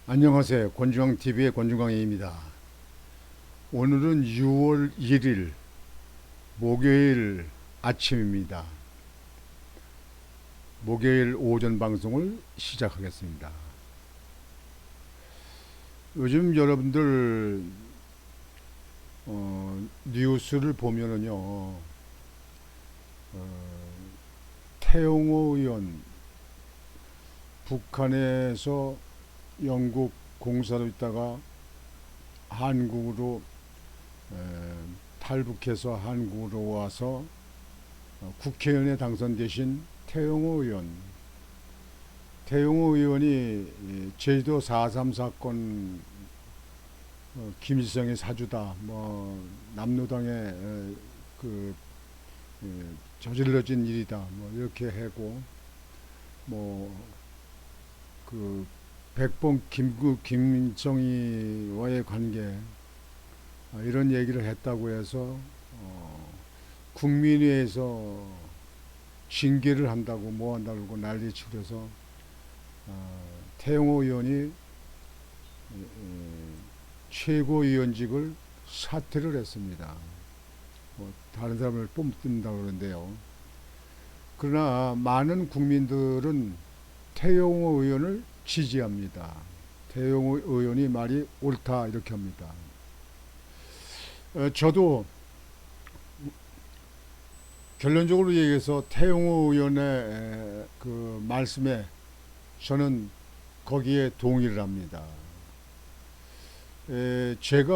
안녕하세요. 권중광TV의 권중광입니다. 오늘은 6월 1일 목요일 아침입니다. 목요일 오전 방송을 시작하겠습니다. 요즘 여러분들 뉴스를 보면은요, 태영호 의원 북한에서 영국 공사로 있다가 한국으로 탈북해서 한국으로 와서 국회의원에 당선되신 태영호 의원이 제주도 4.3 사건 김일성의 사주다, 뭐 남로당에 그 저질러진 일이다, 뭐 이렇게 하고 뭐그 백범 김정희와의 관계 이런 얘기를 했다고 해서 국민회에서 징계를 한다고 뭐 한다고 난리치고 그래서 태영호 의원이 최고위원직을 사퇴를 했습니다. 뭐 다른 사람을 뽑는다고 그러는데요. 그러나 많은 국민들은 태영호 의원을 지지합니다. 태영호 의원이 말이 옳다 이렇게 합니다. 저도 결론적으로 얘기해서 태영호 의원의 그 말씀에 저는 거기에 동의를 합니다. 제가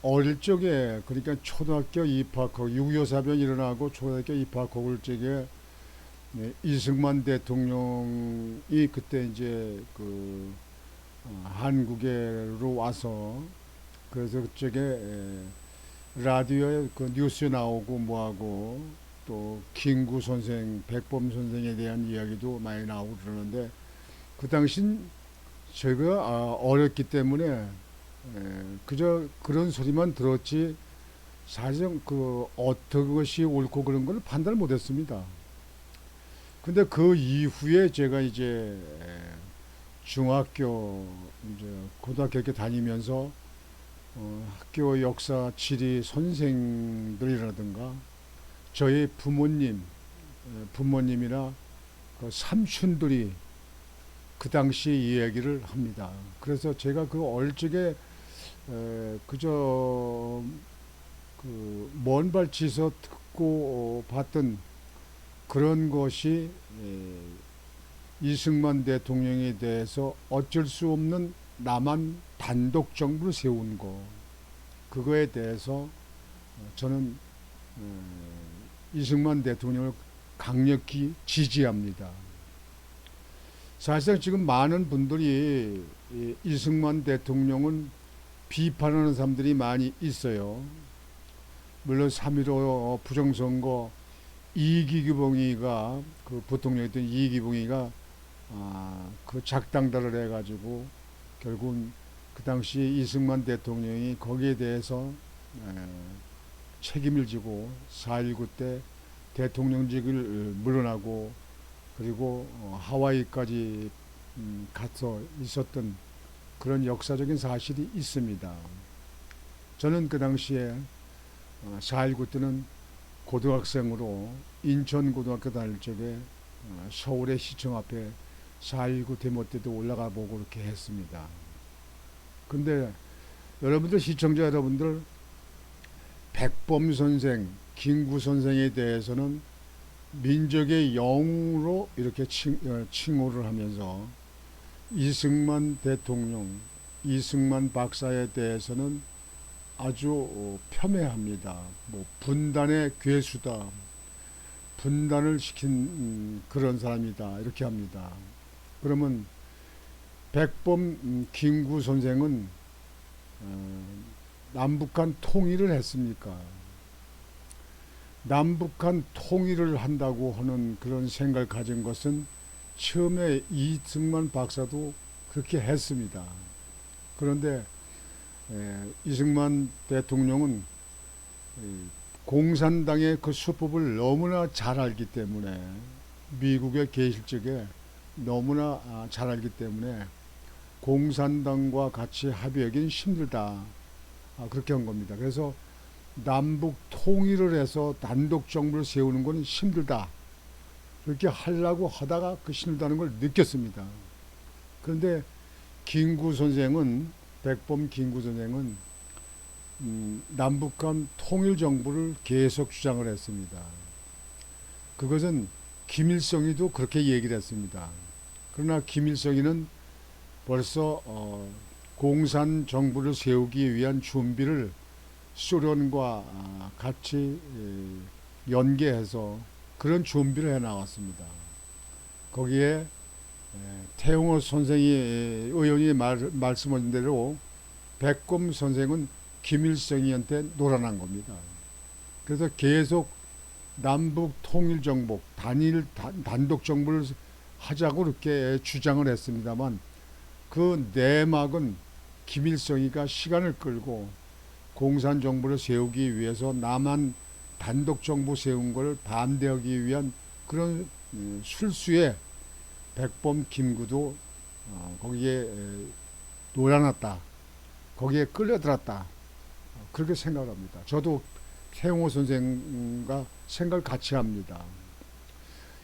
어릴 적에 그러니까 초등학교 입학하고 6.25 사변 일어나고 초등학교 입학할 적에 이승만 대통령이 그때 이제 그 한국에로 와서 그래서 그쪽에 라디오에 그 뉴스 나오고 뭐하고 또 김구 선생, 백범 선생에 대한 이야기도 많이 나오고 그러는데 그 당신 제가 어렸기 때문에 그저 그런 소리만 들었지 사실 그 어떤 것이 옳고 그런 걸 판단을 못했습니다. 근데 그 이후에 제가 이제 중학교 이제 고등학교 이렇게 다니면서 학교 역사 지리 선생들이라든가 저희 부모님이나 그 삼촌들이 그 당시 이야기를 합니다. 그래서 제가 그 어릴 적에 그저 그 먼 발치에서 듣고 봤던 그런 것이 이승만 대통령에 대해서 어쩔 수 없는 남한 단독 정부를 세운 거 그거에 대해서 저는 이승만 대통령을 강력히 지지합니다. 사실상 지금 많은 분들이 이승만 대통령은 비판하는 사람들이 많이 있어요. 물론 3.15 부정선거 이기규봉이가 그 부통령이었던 이기봉이가 그 작당달을 해가지고 결국 그 당시 이승만 대통령이 거기에 대해서 책임을 지고 4.19 때 대통령직을 물러나고 그리고 하와이까지 가서 있었던 그런 역사적인 사실이 있습니다. 저는 그 당시에 4.19 때는 고등학생으로 인천고등학교 다닐 적에 서울의 시청 앞에 4.19 데모 때도 올라가 보고 그렇게 했습니다. 근데 여러분들 시청자 여러분들 백범 선생, 김구 선생에 대해서는 민족의 영웅으로 이렇게 칭호를 하면서 이승만 대통령, 이승만 박사에 대해서는 아주 폄훼합니다. 뭐 분단의 괴수다, 분단을 시킨 그런 사람이다 이렇게 합니다. 그러면 백범 김구 선생은 남북한 통일을 했습니까? 남북한 통일을 한다고 하는 그런 생각을 가진 것은 처음에 이승만 박사도 그렇게 했습니다. 그런데 이승만 대통령은 공산당의 그 수법을 너무나 잘 알기 때문에 미국에 계실 적에 너무나 잘 알기 때문에 공산당과 같이 합의하기는 힘들다. 그렇게 한 겁니다. 그래서 남북 통일을 해서 단독 정부를 세우는 건 힘들다. 그렇게 하려고 하다가 그 힘들다는 걸 느꼈습니다. 그런데 김구 선생은, 백범 김구 선생은 남북 간 통일 정부를 계속 주장을 했습니다. 그것은 김일성이도 그렇게 얘기를 했습니다. 그러나 김일성이는 벌써 공산 정부를 세우기 위한 준비를 소련과 같이 연계해서 그런 준비를 해 나왔습니다. 거기에 태용호 선생이 의원이 말씀하신 대로 백범 선생은 김일성이한테 놀아난 겁니다. 그래서 계속 남북 통일 정복, 단독 정부를 하자고 그렇게 주장을 했습니다만 그 내막은 김일성이가 시간을 끌고 공산 정부를 세우기 위해서 남한 단독 정부 세운 걸 반대하기 위한 그런 술수에 백범 김구도 거기에 놀아났다. 거기에 끌려들었다. 그렇게 생각을 합니다. 저도 태용호 선생과 생각을 같이 합니다.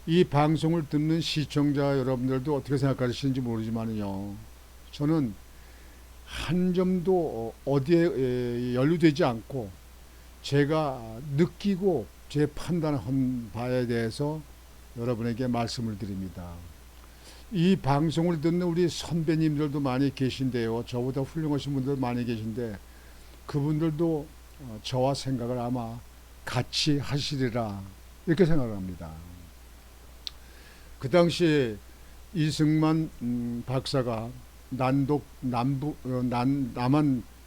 이 방송을 듣는 시청자 여러분들도 어떻게 생각하시는지 모르지만요. 저는 한 점도 어디에 연루되지 않고 제가 느끼고 제 판단한 바에 대해서 여러분에게 말씀을 드립니다. 이 방송을 듣는 우리 선배님들도 많이 계신데요. 저보다 훌륭하신 분들 많이 계신데 그분들도 저와 생각을 아마 같이 하시리라 이렇게 생각을 합니다. 그 당시에 이승만 박사가 남한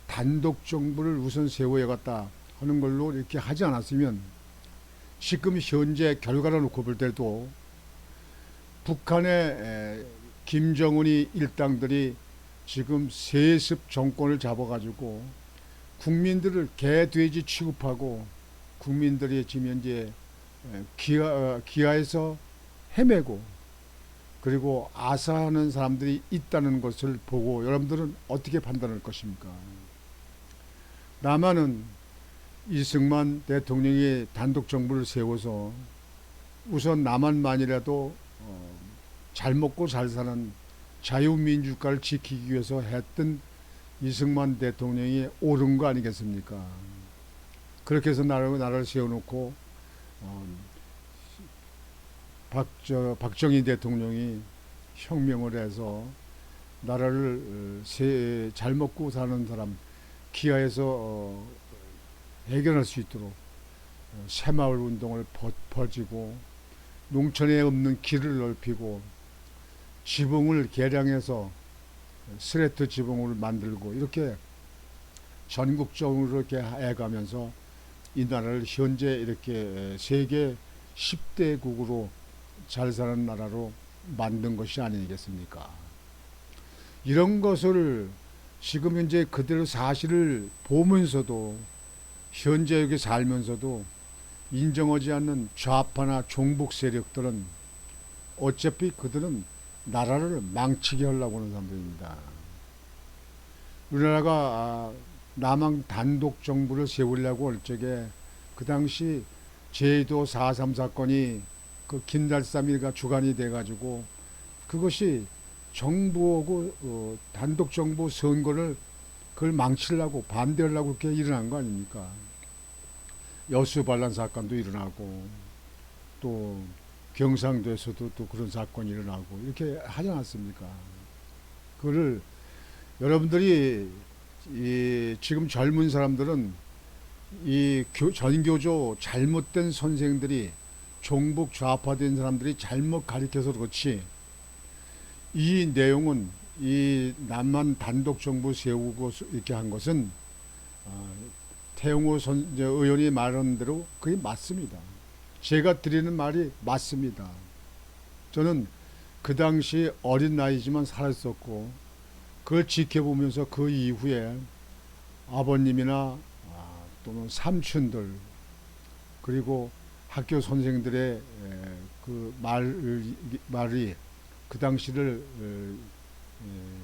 단독 정부를 우선 세워야겠다 하는 걸로 이렇게 하지 않았으면 지금 현재 결과를 놓고 볼 때도 북한의 김정은이 일당들이 지금 세습 정권을 잡아가지고 국민들을 개, 돼지 취급하고 국민들이 지금 현재 기아에서 헤매고 그리고 아사하는 사람들이 있다는 것을 보고 여러분들은 어떻게 판단할 것입니까? 남한은 이승만 대통령이 단독 정부를 세워서 우선 남한만이라도 잘 먹고 잘 사는 자유민주국가를 지키기 위해서 했던 이승만 대통령이 옳은 거 아니겠습니까? 그렇게 해서 나라를 세워놓고 박정희 대통령이 혁명을 해서 나라를 잘 먹고 사는 사람 기아에서 해결할 수 있도록 새마을 운동을 퍼지고 농촌에 없는 길을 넓히고 지붕을 개량해서 스레트 지붕을 만들고 이렇게 전국적으로 이렇게 해가면서 이 나라를 현재 이렇게 세계 10대국으로 잘 사는 나라로 만든 것이 아니겠습니까? 이런 것을 지금 현재 그대로 사실을 보면서도 현재 여기 살면서도 인정하지 않는 좌파나 종북 세력들은 어차피 그들은 나라를 망치게 하려고 하는 사람들입니다. 우리나라가 남한 단독 정부를 세우려고 할 적에 그 당시 제도 4.3 사건이 그 긴달삼이가 주관이 돼가지고 그것이 정부하고 단독 정부 선거를 그걸 망치려고 반대하려고 그렇게 일어난 거 아닙니까? 여수 반란 사건도 일어나고 또 경상도에서도 또 그런 사건이 일어나고 이렇게 하지 않았습니까? 그거를 여러분들이 지금 젊은 사람들은 이 전교조 잘못된 선생들이 종북 좌파된 사람들이 잘못 가르쳐서 그렇지 이 내용은 이 남한 단독 정부 세우고 이렇게 한 것은 태용호 의원이 말한 대로 그게 맞습니다. 제가 드리는 말이 맞습니다. 저는 그 당시 어린 나이지만 살았었고 그걸 지켜보면서 그 이후에 아버님이나 또는 삼촌들 그리고 학교 선생들의 그 말이 그 당시를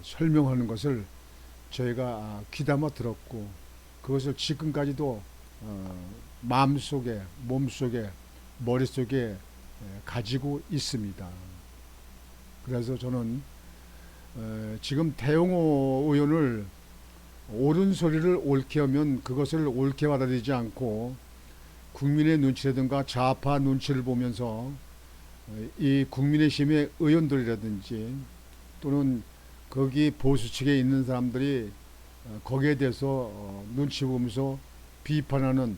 설명하는 것을 저희가 귀담아 들었고 그것을 지금까지도 마음속에 몸속에 머릿속에 가지고 있습니다. 그래서 저는 지금 태영호 의원을 옳은 소리를 옳게 하면 그것을 옳게 받아들이지 않고 국민의 눈치라든가 좌파 눈치를 보면서 이 국민의힘의 의원들이라든지 또는 거기 보수 측에 있는 사람들이 거기에 대해서 눈치 보면서 비판하는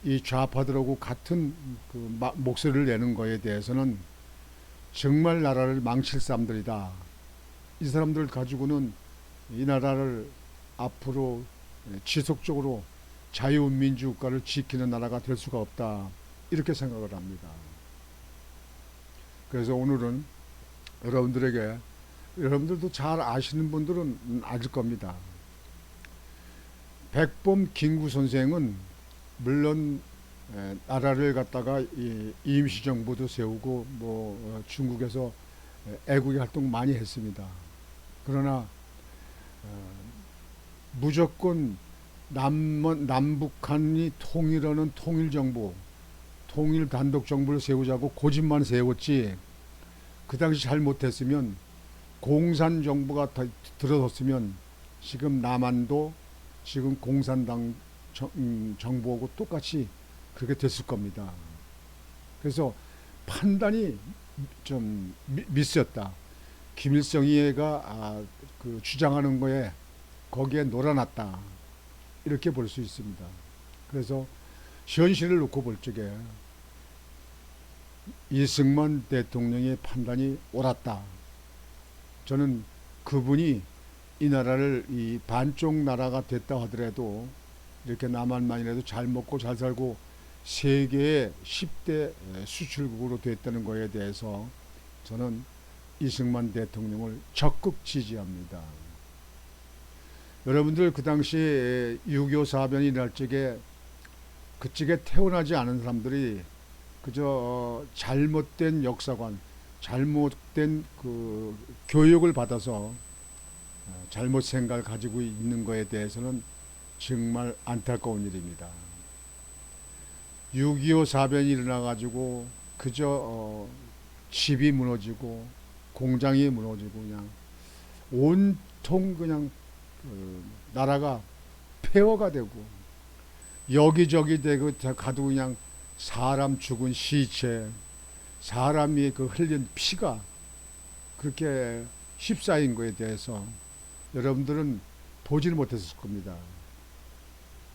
이 좌파들하고 같은 그 목소리를 내는 거에 대해서는 정말 나라를 망칠 사람들이다. 이 사람들 가지고는 이 나라를 앞으로 지속적으로 자유민주국가를 지키는 나라가 될 수가 없다. 이렇게 생각을 합니다. 그래서 오늘은 여러분들에게 여러분들도 잘 아시는 분들은 아실 겁니다. 백범 김구 선생은 물론 나라를 갖다가 임시정부도 세우고 중국에서 애국의 활동 많이 했습니다. 그러나 무조건 남북한이 통일하는 통일정부, 통일 단독정부를 세우자고 고집만 세웠지 그 당시 잘못했으면 공산정부가 들어섰으면 지금 남한도 지금 공산당 정부하고 똑같이 그렇게 됐을 겁니다. 그래서 판단이 좀 미스였다. 김일성이가 그 주장하는 거에 거기에 놀아났다. 이렇게 볼 수 있습니다. 그래서 현실을 놓고 볼 적에 이승만 대통령의 판단이 옳았다. 저는 그분이 이 나라를 이 반쪽 나라가 됐다 하더라도 이렇게 남한만이라도 잘 먹고 잘 살고 세계의 10대 수출국으로 됐다는 것에 대해서 저는 이승만 대통령을 적극 지지합니다. 여러분들 그 당시에 6.25 사변이 날 적에 그쪽에 태어나지 않은 사람들이 그저 잘못된 역사관, 잘못된 그 교육을 받아서 잘못 생각을 가지고 있는 것에 대해서는 정말 안타까운 일입니다. 6.25 사변이 일어나가지고 그저 집이 무너지고 공장이 무너지고 그냥 온통 그냥 나라가 폐허가 되고 여기저기 되고 가도 그냥 사람 죽은 시체, 사람이 그 흘린 피가 그렇게 휩싸인 것에 대해서 여러분들은 보지를 못했을 겁니다.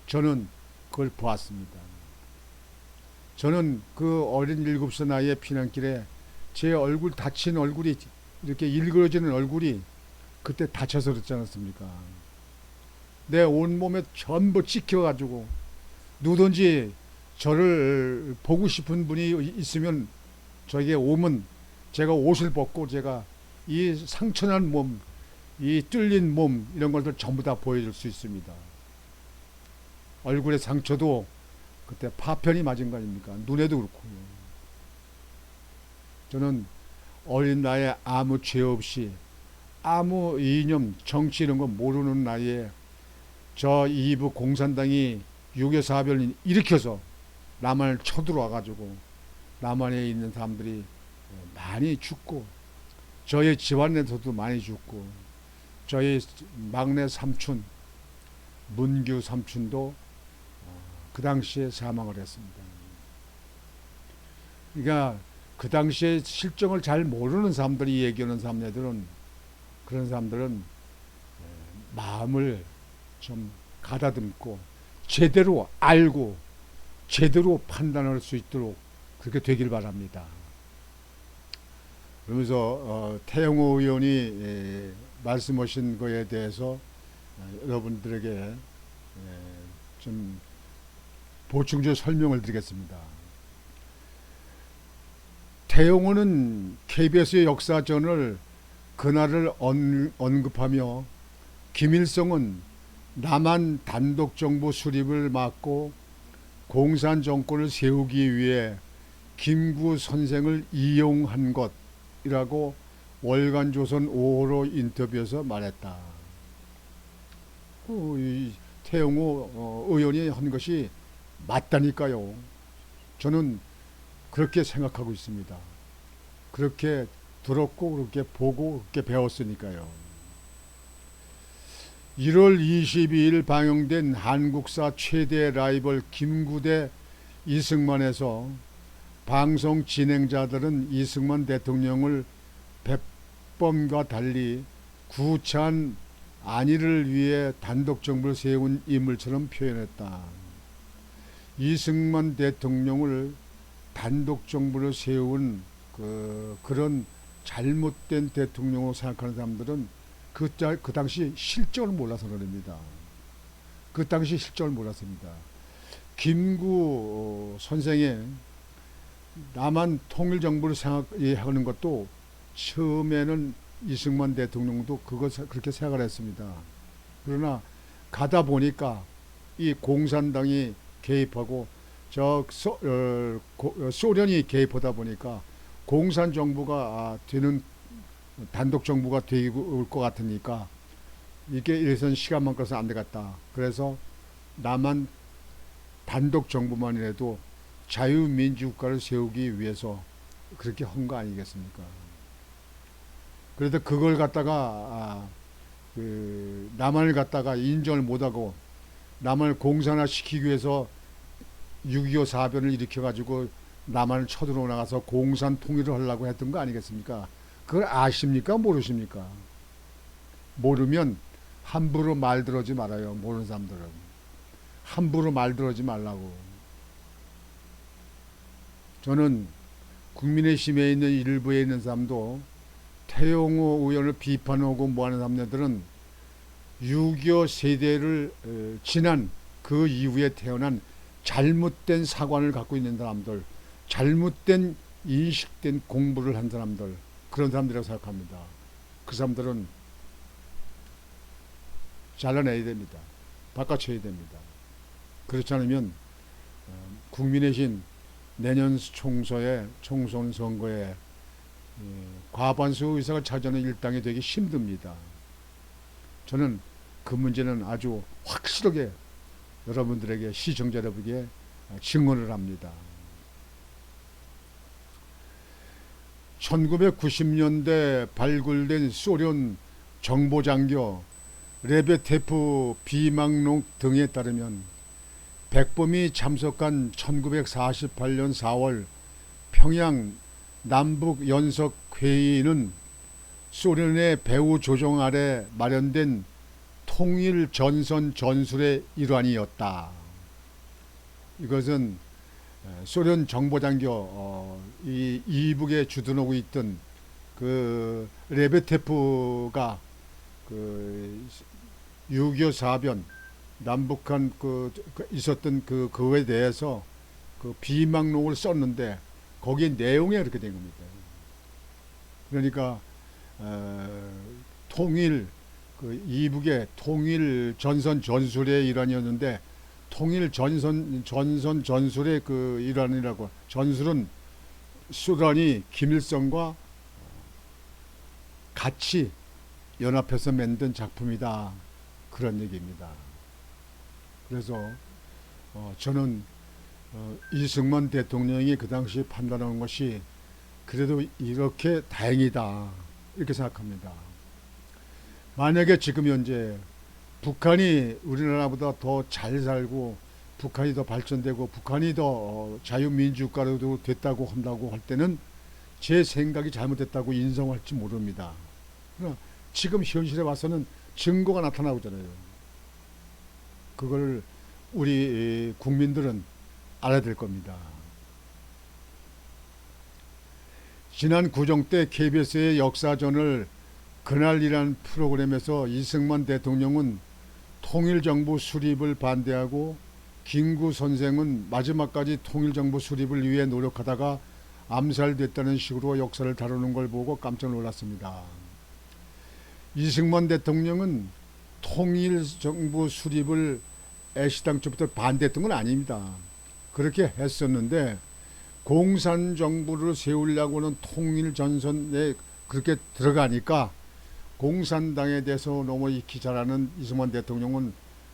저는 그걸 보았습니다. 저는 그 어린 7살 나이의 피난길에 제 얼굴 다친 얼굴이 이렇게 일그러지는 얼굴이 그때 다쳐서 그렇지 않았습니까? 내 온몸에 전부 찍혀가지고 누구든지 저를 보고 싶은 분이 있으면 저에게 오면 제가 옷을 벗고 제가 이 상처난 몸, 이 뚫린 몸 이런 것들 전부 다 보여줄 수 있습니다. 얼굴에 상처도 그때 파편이 맞은 거 아닙니까? 눈에도 그렇고요. 저는 어린 나이에 아무 죄 없이 아무 이념, 정치 이런 거 모르는 나이에 저 이부 공산당이 6.25 사변을 일으켜서 남한을 쳐들어와 가지고 남한에 있는 사람들이 많이 죽고 저의 집안에서도 많이 죽고 저희 막내 삼촌 문규 삼촌도 그 당시에 사망을 했습니다. 그러니까 그 당시에 실정을 잘 모르는 사람들이 얘기하는 사람들은 그런 사람들은 마음을 좀 가다듬고 제대로 알고 제대로 판단할 수 있도록 그렇게 되길 바랍니다. 그러면서 태영호 의원이 말씀하신 것에 대해서 여러분들에게 좀 보충적 설명을 드리겠습니다. 태영호는 KBS의 역사전을 그날을 언급하며 김일성은 남한 단독정부 수립을 막고 공산 정권을 세우기 위해 김구 선생을 이용한 것이라고 월간조선 5호로 인터뷰에서 말했다. 이 태영호 의원이 한 것이 맞다니까요. 저는 그렇게 생각하고 있습니다. 그렇게 들었고 그렇게 보고 그렇게 배웠으니까요. 1월 22일 방영된 한국사 최대 라이벌 김구대 이승만에서 방송 진행자들은 이승만 대통령을 백범과 달리 구차한 안위를 위해 단독 정부를 세운 인물처럼 표현했다. 이승만 대통령을 단독 정부를 세운 그런 잘못된 대통령으로 생각하는 사람들은 그 당시 실정을 몰라서 그럽니다. 그 당시 실정을 몰랐습니다. 김구 선생의 남한 통일정부를 생각하는 것도 처음에는 이승만 대통령도 그렇게 생각을 했습니다. 그러나 가다 보니까 이 공산당이 개입하고 소련이 개입하다 보니까 공산정부가 되는 단독 정부가 될 것 같으니까 이게 이래서는 시간만 끌어서 안 되겠다. 그래서 남한 단독 정부만이라도 자유민주국가를 세우기 위해서 그렇게 한 거 아니겠습니까? 그래도 그걸 갖다가 남한을 갖다가 인정을 못하고 남한을 공산화 시키기 위해서 6.25 사변을 일으켜가지고 남한을 쳐들어 나가서 공산 통일을 하려고 했던 거 아니겠습니까? 그걸 아십니까? 모르십니까? 모르면 함부로 말 들어지 말아요. 모르는 사람들은. 함부로 말 들어지 말라고. 저는 국민의힘에 있는 일부에 있는 사람도 태영호 의원을 비판하고 뭐하는 사람들은 6.25 세대를 지난 그 이후에 태어난 잘못된 사관을 갖고 있는 사람들, 잘못된 인식된 공부를 한 사람들, 그런 사람들이라고 생각합니다. 그 사람들은 잘라내야 됩니다. 바꿔쳐야 됩니다. 그렇지 않으면 국민의힘 내년 총선 선거에 과반수 의석을 차지하는 일당이 되기 힘듭니다. 저는 그 문제는 아주 확실하게 여러분들에게, 시청자 여러분에게 증언을 합니다. 1990년대 발굴된 소련 정보장교 레베테프 비망록 등에 따르면 백범이 참석한 1948년 4월 평양 남북 연석 회의는 소련의 배후 조종 아래 마련된 통일 전선 전술의 일환이었다. 이것은 소련 정보장교 이북에 주둔하고 있던 그 레베테프가 그 6.25 사변 남북한 있었던 그거에 대해서 그 비망록을 썼는데 거기에 내용이 이렇게 된 겁니다. 그러니까 통일 이북의 통일 전선 전술의 일환이었는데 통일 전선 전술의 그 일환이라고. 전술은 수란이 김일성과 같이 연합해서 만든 작품이다, 그런 얘기입니다. 그래서 저는 이승만 대통령이 그 당시 판단한 것이 그래도 이렇게 다행이다, 이렇게 생각합니다. 만약에 지금 현재 북한이 우리나라보다 더 잘 살고 북한이 더 발전되고 북한이 더 자유민주국가로 됐다고 한다고 할 때는 제 생각이 잘못됐다고 인정할지 모릅니다. 그러나 지금 현실에 와서는 증거가 나타나고 있잖아요. 그걸 우리 국민들은 알아야 될 겁니다. 지난 구정 때 KBS의 역사전을 그날이라는 프로그램에서 이승만 대통령은 통일정부 수립을 반대하고 김구 선생은 마지막까지 통일정부 수립을 위해 노력하다가 암살됐다는 식으로 역사를 다루는 걸 보고 깜짝 놀랐습니다. 이승만 대통령은 통일정부 수립을 애시당초부터 반대했던 건 아닙니다. 그렇게 했었는데 공산정부를 세우려고 하는 통일전선의 그렇게 들어가니까 공산당에 대해서 너무 익히 잘하는 이승만 대통령은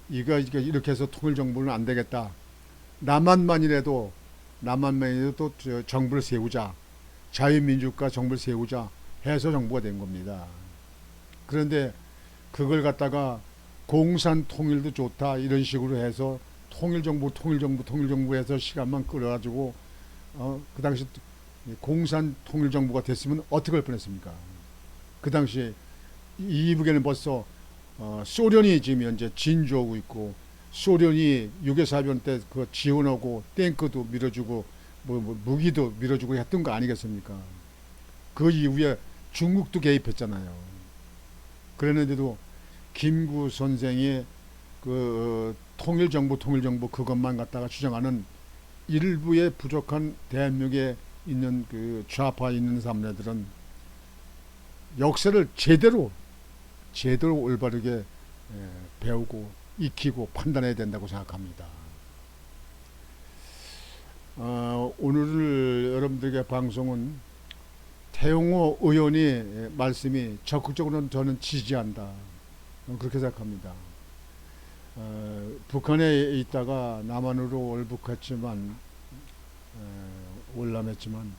이거 이렇게 해서 통일 정부는 안 되겠다. 남한만이라도 또 정부를 세우자. 자유민주주의과 정부를 세우자 해서 정부가 된 겁니다. 그런데 그걸 갖다가 공산 통일도 좋다 이런 식으로 해서 통일정부 해서 시간만 끌어가지고 그 당시 공산 통일정부가 됐으면 어떻게 할 뻔했습니까? 그 당시에 이북에는 벌써 소련이 지금 현재 진주하고 있고 소련이 6.24년 때 그 지원하고 탱크도 밀어주고 무기도 밀어주고 했던 거 아니겠습니까? 그 이후에 중국도 개입했잖아요. 그랬는데도 김구 선생이 그 통일정부 그것만 갖다가 주장하는 일부의 부족한 대한민국에 있는 그 좌파 있는 사람들은 역사를 제대로 올바르게 배우고 익히고 판단해야 된다고 생각합니다. 오늘 여러분들에게 방송은 태용호 의원이 말씀이 적극적으로 저는 지지한다. 그렇게 생각합니다. 북한에 있다가 남한으로 월남했지만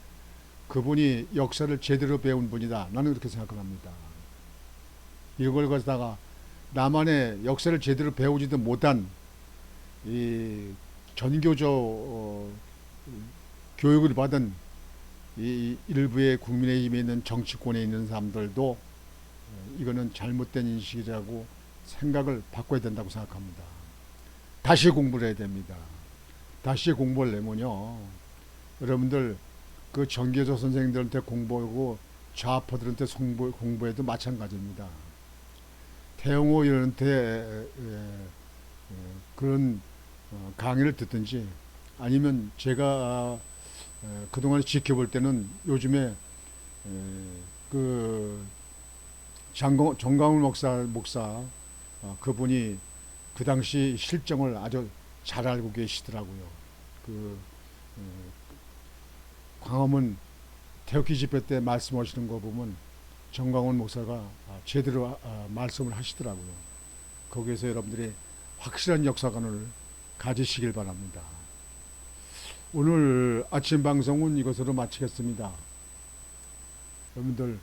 그분이 역사를 제대로 배운 분이다. 나는 그렇게 생각을 합니다. 이걸 가지다가 남한의 역사를 제대로 배우지도 못한 이 전교조 교육을 받은 이 일부의 국민의힘에 있는 정치권에 있는 사람들도 이거는 잘못된 인식이라고 생각을 바꿔야 된다고 생각합니다. 다시 공부를 해야 됩니다. 다시 공부를 내면요, 여러분들 그 전교조 선생님들한테 공부하고 좌파들한테 공부해도 마찬가지입니다. 태영호 의원한테 그런 강의를 듣든지 아니면 제가 그동안 지켜볼 때는 요즘에 그 정강훈 목사 그분이 그 당시 실정을 아주 잘 알고 계시더라고요. 그 광화문 태극기 집회 때 말씀하시는 거 보면 정강훈 목사가 제대로 말씀을 하시더라고요. 거기에서 여러분들이 확실한 역사관을 가지시길 바랍니다. 오늘 아침 방송은 이것으로 마치겠습니다. 여러분들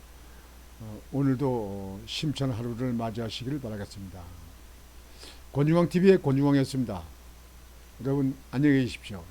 오늘도 심찬 하루를 맞이하시길 바라겠습니다. 권중왕TV의 권중왕이었습니다. 여러분 안녕히 계십시오.